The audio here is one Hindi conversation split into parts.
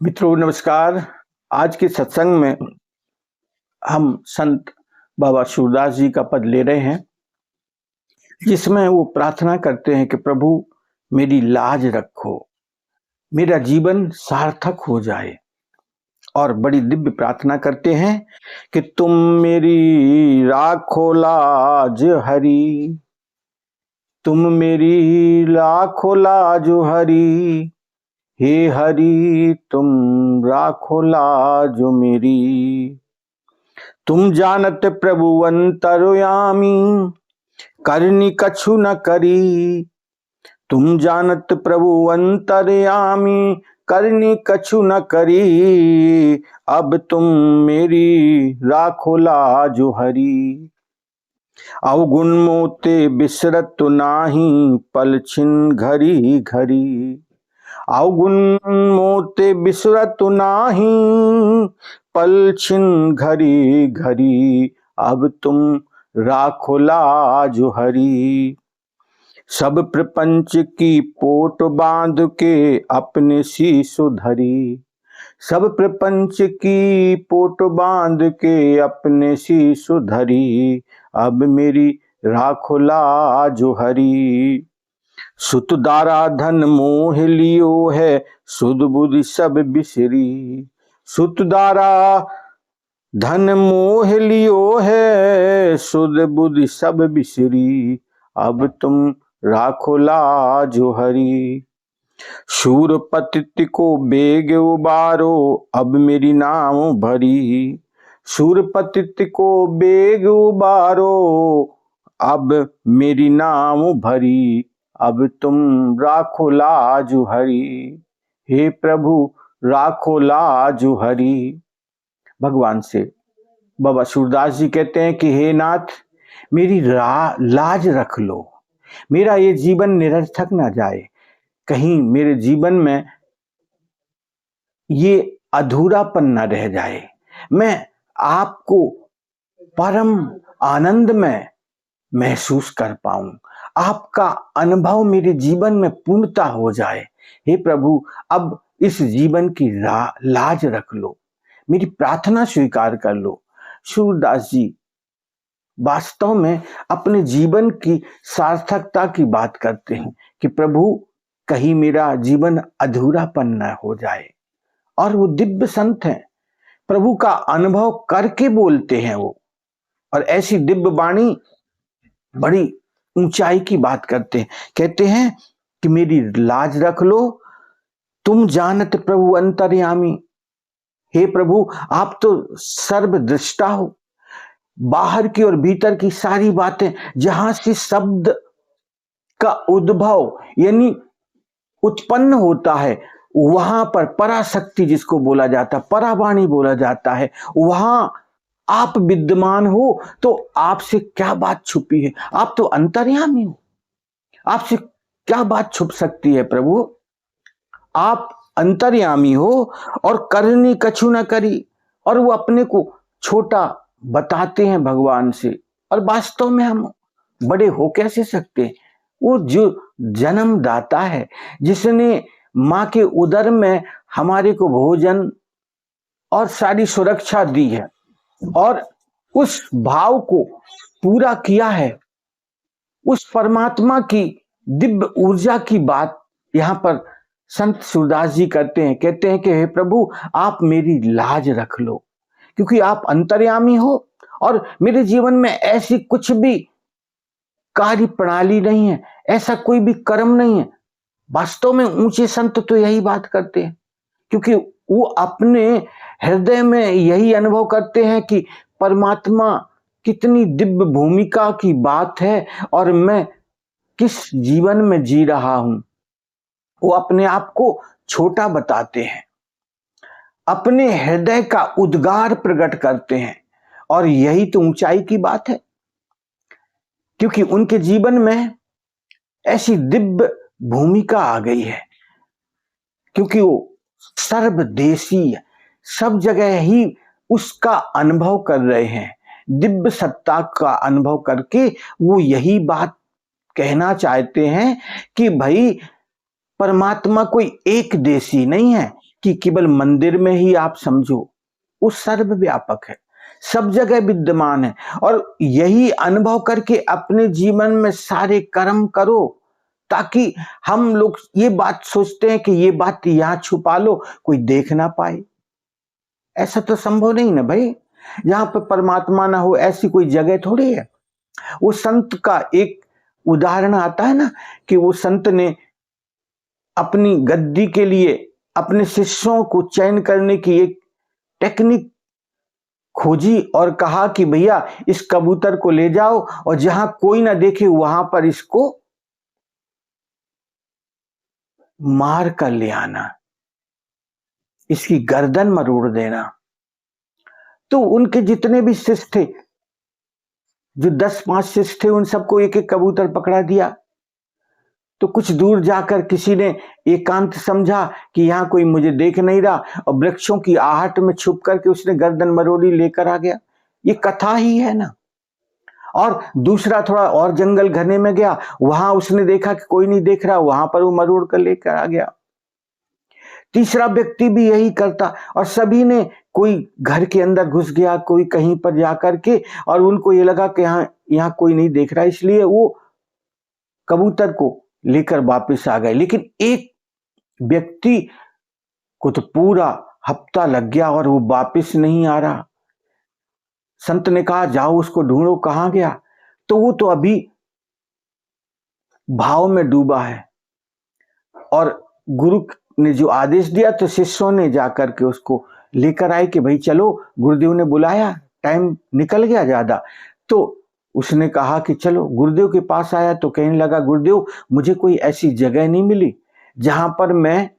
मित्रों नमस्कार। आज के सत्संग में हम संत बाबा सूरदास जी का पद ले रहे हैं, जिसमें वो प्रार्थना करते हैं कि प्रभु मेरी लाज रखो, मेरा जीवन सार्थक हो जाए। और बड़ी दिव्य प्रार्थना करते हैं कि तुम मेरी राखो लाज हरी, तुम मेरी राखो लाज हरी, हे हरि तुम राखो लाज मेरी। तुम जानत प्रभु अंतर्यामी, करनी कछु न करी। तुम जानत प्रभु अंतर्यामी, करनी कछु न करी। अब तुम मेरी राखो लाज हरी। अवगुण मोते बिसरत नाही, पल छिन घरी घरी। अवगुण मोते बिसरत नाही, पल छिन घरी घरी। अब तुम राखो लाज हरी। सब प्रपंच की पोट बांध के अपने शीशु धरी। सब प्रपंच की पोट बांध के अपने शीशु धरी। अब मेरी राखो लाज हरी। सुत दारा धन मोह लियो है, सुध बुद्धि सब बिसरी। सुत दारा धन मोह लियो है, सुध बुद्धि सब बिसरी। अब तुम राखो लाज हरी। शूर पतित को बेग उबारो, अब मेरी नाम भरी। शूर पतित को बेग उबारो, अब मेरी नाम भरी। अब तुम राखो लाज हरी। हे प्रभु राखो लाज हरी। भगवान से बाबा सूरदास जी कहते हैं कि हे नाथ मेरी लाज रख लो, मेरा ये जीवन निरर्थक ना जाए। कहीं मेरे जीवन में ये अधूरापन न रह जाए। मैं आपको परम आनंद में महसूस कर पाऊं, आपका अनुभव मेरे जीवन में पूर्णता हो जाए। हे प्रभु अब इस जीवन की लाज रख लो, मेरी प्रार्थना स्वीकार कर लो। सूरदास जी वास्तव में अपने जीवन की सार्थकता की बात करते हैं कि प्रभु कहीं मेरा जीवन अधूरापन न हो जाए। और वो दिव्य संत हैं, प्रभु का अनुभव करके बोलते हैं वो, और ऐसी दिव्य वाणी बड़ी ऊंचाई की बात करते हैं। कहते हैं कि मेरी लाज रख लो, तुम जानत प्रभु अंतर्यामी। हे प्रभु आप तो सर्वदृष्टा हो, बाहर की और भीतर की सारी बातें, जहां से शब्द का उद्भव यानी उत्पन्न होता है, वहां पर पराशक्ति जिसको बोला जाता है, परावाणी बोला जाता है, वहां आप विद्यमान हो। तो आपसे क्या बात छुपी है? आप तो अंतर्यामी हो, आपसे क्या बात छुप सकती है प्रभु? आप अंतर्यामी हो और करनी कछु न करी। और वो अपने को छोटा बताते हैं भगवान से, और वास्तव में हम बड़े हो कैसे सकते हैं? वो जो जन्मदाता है, जिसने माँ के उदर में हमारे को भोजन और सारी सुरक्षा दी है और उस भाव को पूरा किया है, उस परमात्मा की दिव्य ऊर्जा की बात यहाँ पर संत सूरदास जी करते हैं। कहते हैं कि हे प्रभु आप मेरी लाज रख लो, क्योंकि आप अंतर्यामी हो और मेरे जीवन में ऐसी कुछ भी कार्य प्रणाली नहीं है, ऐसा कोई भी कर्म नहीं है। वास्तव में ऊंचे संत तो यही बात करते हैं, क्योंकि वो अपने हृदय में यही अनुभव करते हैं कि परमात्मा कितनी दिव्य भूमिका की बात है और मैं किस जीवन में जी रहा हूं। वो अपने आप को छोटा बताते हैं, अपने हृदय का उद्गार प्रकट करते हैं, और यही तो ऊंचाई की बात है, क्योंकि उनके जीवन में ऐसी दिव्य भूमिका आ गई है, क्योंकि वो सर्वदेशी सब जगह ही उसका अनुभव कर रहे हैं। दिव्य सत्ता का अनुभव करके वो यही बात कहना चाहते हैं कि भाई परमात्मा कोई एक देशी नहीं है, कि केवल मंदिर में ही आप समझो, वो सर्वव्यापक है, सब जगह विद्यमान है। और यही अनुभव करके अपने जीवन में सारे कर्म करो, ताकि हम लोग ये बात सोचते हैं कि ये बात यहां छुपा लो, कोई देख ना पाए। ऐसा तो संभव नहीं ना भाई, जहां पर परमात्मा ना हो ऐसी कोई जगह थोड़ी है। वो संत का एक उदाहरण आता है ना, कि वो संत ने अपनी गद्दी के लिए अपने शिष्यों को चयन करने की एक टेक्निक खोजी और कहा कि भैया इस कबूतर को ले जाओ और जहां कोई ना देखे वहां पर इसको मार कर ले आना, इसकी गर्दन मरोड़ देना। तो उनके जितने भी शिष्य थे, जो 10-5 शिष्य थे, उन सबको एक एक कबूतर पकड़ा दिया। तो कुछ दूर जाकर किसी ने एकांत समझा कि यहां कोई मुझे देख नहीं रहा, और वृक्षों की आहट में छुप करके उसने गर्दन मरोड़ी लेकर आ गया। ये कथा ही है ना। और दूसरा थोड़ा और जंगल घने में गया, वहां उसने देखा कि कोई नहीं देख रहा, वहां पर वो मरोड़ कर लेकर आ गया। तीसरा व्यक्ति भी यही करता, और सभी ने, कोई घर के अंदर घुस गया, कोई कहीं पर जाकर के, और उनको ये लगा कि यहाँ कोई नहीं देख रहा, इसलिए वो कबूतर को लेकर वापस आ गए। लेकिन एक व्यक्ति को तो पूरा हफ्ता लग गया और वो वापस नहीं आ रहा। संत ने कहा जाओ उसको ढूंढो, कहां गया? तो वो तो अभी भाव में डूबा है। और गुरु ने जो आदेश दिया, तो शिष्यों ने जाकर के उसको लेकर आए कि भाई चलो, गुरुदेव ने बुलाया, टाइम निकल गया ज्यादा। तो उसने कहा कि चलो, गुरुदेव के पास आया तो कहने लगा, गुरुदेव मुझे कोई ऐसी जगह नहीं मिली जहां पर मैं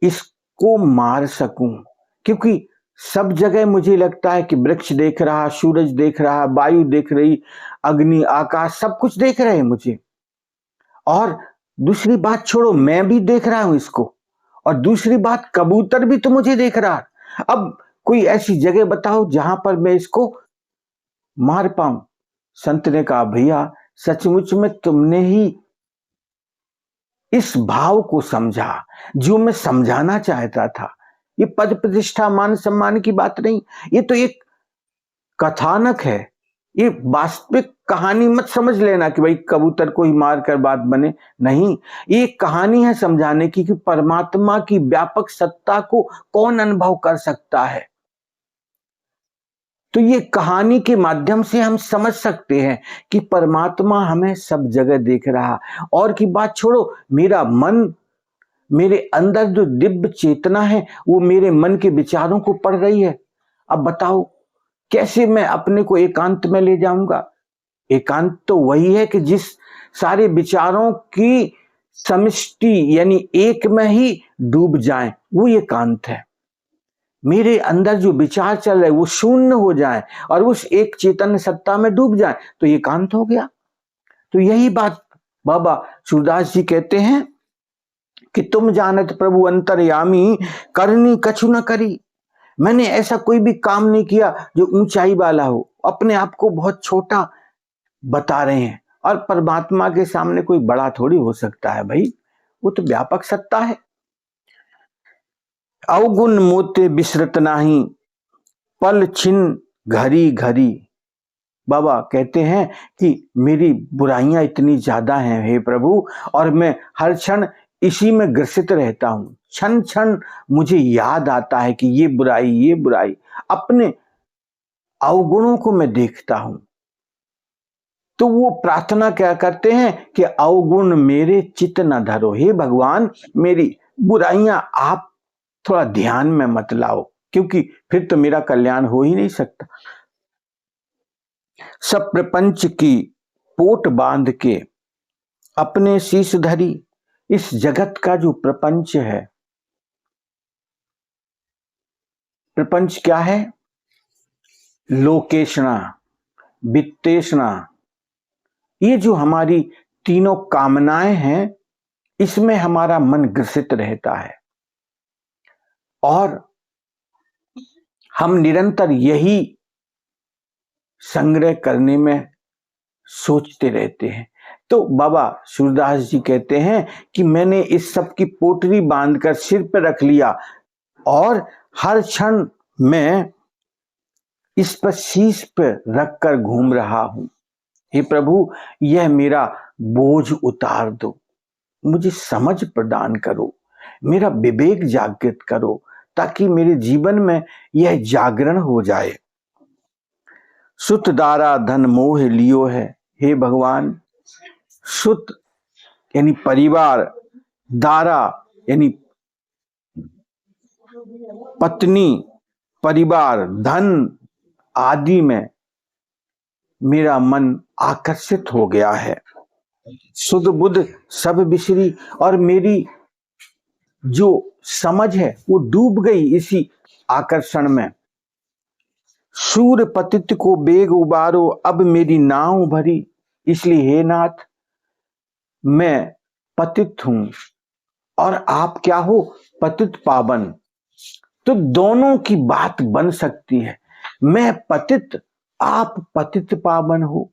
इसको मार सकूं, क्योंकि सब जगह मुझे लगता है कि वृक्ष देख रहा, सूरज देख रहा, वायु देख रही, अग्नि, आकाश, सब कुछ देख रहे हैं मुझे। और दूसरी बात छोड़ो, मैं भी देख रहा हूं इसको, और दूसरी बात कबूतर भी तो मुझे देख रहा है। अब कोई ऐसी जगह बताओ जहां पर मैं इसको मार पाऊं। संत ने कहा भैया सचमुच में तुमने ही इस भाव को समझा जो मैं समझाना चाहता था। ये पद प्रतिष्ठा मान सम्मान की बात नहीं, ये तो एक कथानक है। ये वास्तविक कहानी मत समझ लेना कि भाई कबूतर को ही मार कर बात बने, नहीं। ये कहानी है समझाने की कि परमात्मा की व्यापक सत्ता को कौन अनुभव कर सकता है। तो ये कहानी के माध्यम से हम समझ सकते हैं कि परमात्मा हमें सब जगह देख रहा। और की बात छोड़ो, मेरा मन, मेरे अंदर जो दिव्य चेतना है वो मेरे मन के विचारों को पढ़ रही है। अब बताओ कैसे मैं अपने को एकांत में ले जाऊंगा? एकांत तो वही है कि जिस सारे विचारों की समष्टि यानी एक में ही डूब जाए, वो एकांत है। मेरे अंदर जो विचार चल रहे वो शून्य हो जाए और उस एक चेतन सत्ता में डूब जाए, तो एकांत हो गया। तो यही बात बाबा सूरदास जी कहते हैं कि तुम जानत प्रभु अंतर्यामी, करनी कछु न करी। मैंने ऐसा कोई भी काम नहीं किया जो ऊंचाई वाला हो। अपने आप को बहुत छोटा बता रहे हैं, और परमात्मा के सामने कोई बड़ा थोड़ी हो सकता है भाई, वो तो व्यापक सत्ता है। अवगुण मोते बिसरत नाही, पल छिन घड़ी घड़ी। बाबा कहते हैं कि मेरी बुराइयां इतनी ज्यादा हैं हे प्रभु, और मैं हर क्षण इसी में ग्रसित रहता हूं। क्षण क्षण मुझे याद आता है कि ये बुराई, ये बुराई। अपने अवगुणों को मैं देखता हूं, तो वो प्रार्थना क्या करते हैं कि अवगुण मेरे चित्त न धरो। हे भगवान, मेरी बुराइयां आप थोड़ा ध्यान में मत लाओ, क्योंकि फिर तो मेरा कल्याण हो ही नहीं सकता। सब प्रपंच की पोट बांध के अपने शीश धरी। इस जगत का जो प्रपंच है, प्रपंच क्या है? लोकेशना, वित्तेषणा, ये जो हमारी तीनों कामनाएं हैं, इसमें हमारा मन ग्रसित रहता है, और हम निरंतर यही संग्रह करने में सोचते रहते हैं तो बाबा सूरदास जी कहते हैं कि मैंने इस सब की पोटली बांधकर सिर पर रख लिया और हर क्षण मैं इस पर शीश पर रखकर घूम रहा हूं। हे प्रभु, यह मेरा बोझ उतार दो, मुझे समझ प्रदान करो, मेरा विवेक जागृत करो, ताकि मेरे जीवन में यह जागरण हो जाए। सुत दारा धन मोह लियो है, हे भगवान। सुत यानी परिवार, दारा यानी पत्नी, परिवार, धन आदि में मेरा मन आकर्षित हो गया है। सुध बुध सब बिसरी, और मेरी जो समझ है वो डूब गई इसी आकर्षण में। सूर पतित को बेग उबारो, अब मेरी नाव भरी। इसलिए हे नाथ, मैं पतित हूं और आप क्या हो, पतित पावन। तो दोनों की बात बन सकती है, मैं पतित, आप पतित पावन हो,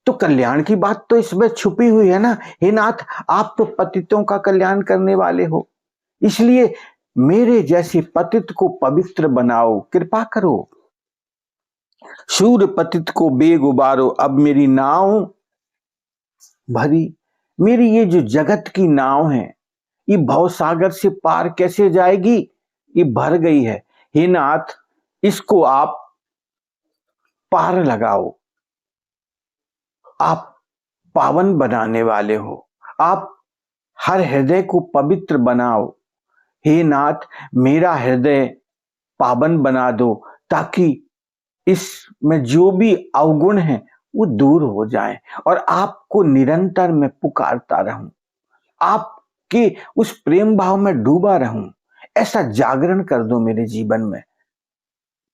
तो कल्याण की बात तो इसमें छुपी हुई है ना। हे नाथ, आप तो पतितों का कल्याण करने वाले हो, इसलिए मेरे जैसे पतित को पवित्र बनाओ, कृपा करो। शूर पतित को बेग उबारो, अब मेरी नाव भरी। मेरी ये जो जगत की नाव है, ये भव सागर से पार कैसे जाएगी, ये भर गई है। हे नाथ, इसको आप पार लगाओ। आप पावन बनाने वाले हो, आप हर हृदय को पवित्र बनाओ। हे नाथ, मेरा हृदय पावन बना दो, ताकि इसमें जो भी अवगुण है वो दूर हो जाए और आपको निरंतर मैं पुकारता रहूं, आपके उस प्रेम भाव में डूबा रहूं। ऐसा जागरण कर दो मेरे जीवन में।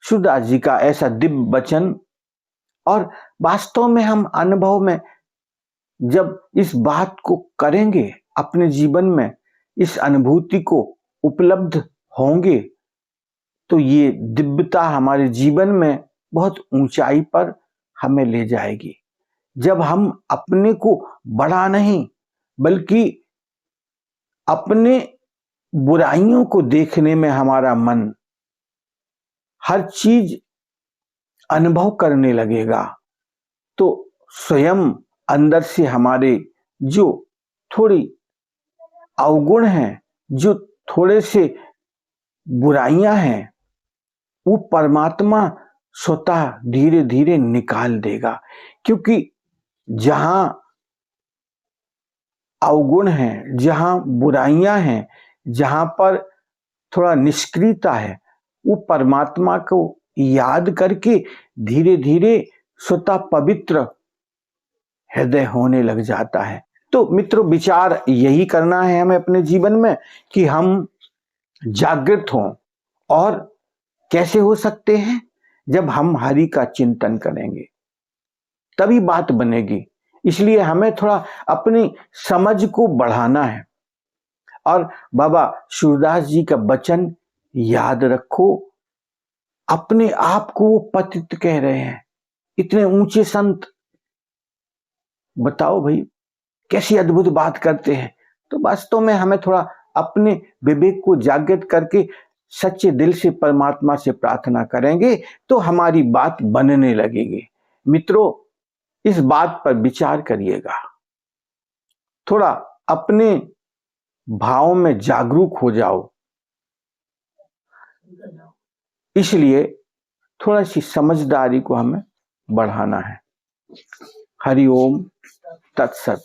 सूरदास जी का ऐसा दिव्य वचन, और वास्तव में हम अनुभव में जब इस बात को करेंगे, अपने जीवन में इस अनुभूति को उपलब्ध होंगे, तो ये दिव्यता हमारे जीवन में बहुत ऊंचाई पर हमें ले जाएगी। जब हम अपने को बड़ा नहीं, बल्कि अपने बुराइयों को देखने में हमारा मन हर चीज अनुभव करने लगेगा, तो स्वयं अंदर से हमारे जो थोड़ी अवगुण हैं, जो थोड़े से बुराइयां हैं, वो परमात्मा स्वतः धीरे धीरे निकाल देगा। क्योंकि जहां अवगुण है, जहां बुराइयां हैं, जहां पर थोड़ा निष्क्रियता है, वो परमात्मा को याद करके धीरे धीरे स्वतः पवित्र हृदय होने लग जाता है। तो मित्रों, विचार यही करना है हमें अपने जीवन में कि हम जागृत हों। और कैसे हो सकते हैं, जब हम हरि का चिंतन करेंगे, तभी बात बनेगी। इसलिए हमें थोड़ा अपनी समझ को बढ़ाना है। और बाबा सूरदास जी का वचन याद रखो, अपने आप को वो पतित कह रहे हैं, इतने ऊंचे संत, बताओ भाई कैसी अद्भुत बात करते हैं। तो वास्तव में हमें थोड़ा अपने विवेक को जागृत करके सच्चे दिल से परमात्मा से प्रार्थना करेंगे, तो हमारी बात बनने लगेगी। मित्रों, इस बात पर विचार करिएगा, थोड़ा अपने भाव में जागरूक हो जाओ। इसलिए थोड़ा सी समझदारी को हमें बढ़ाना है। हरि ओम तत्सत।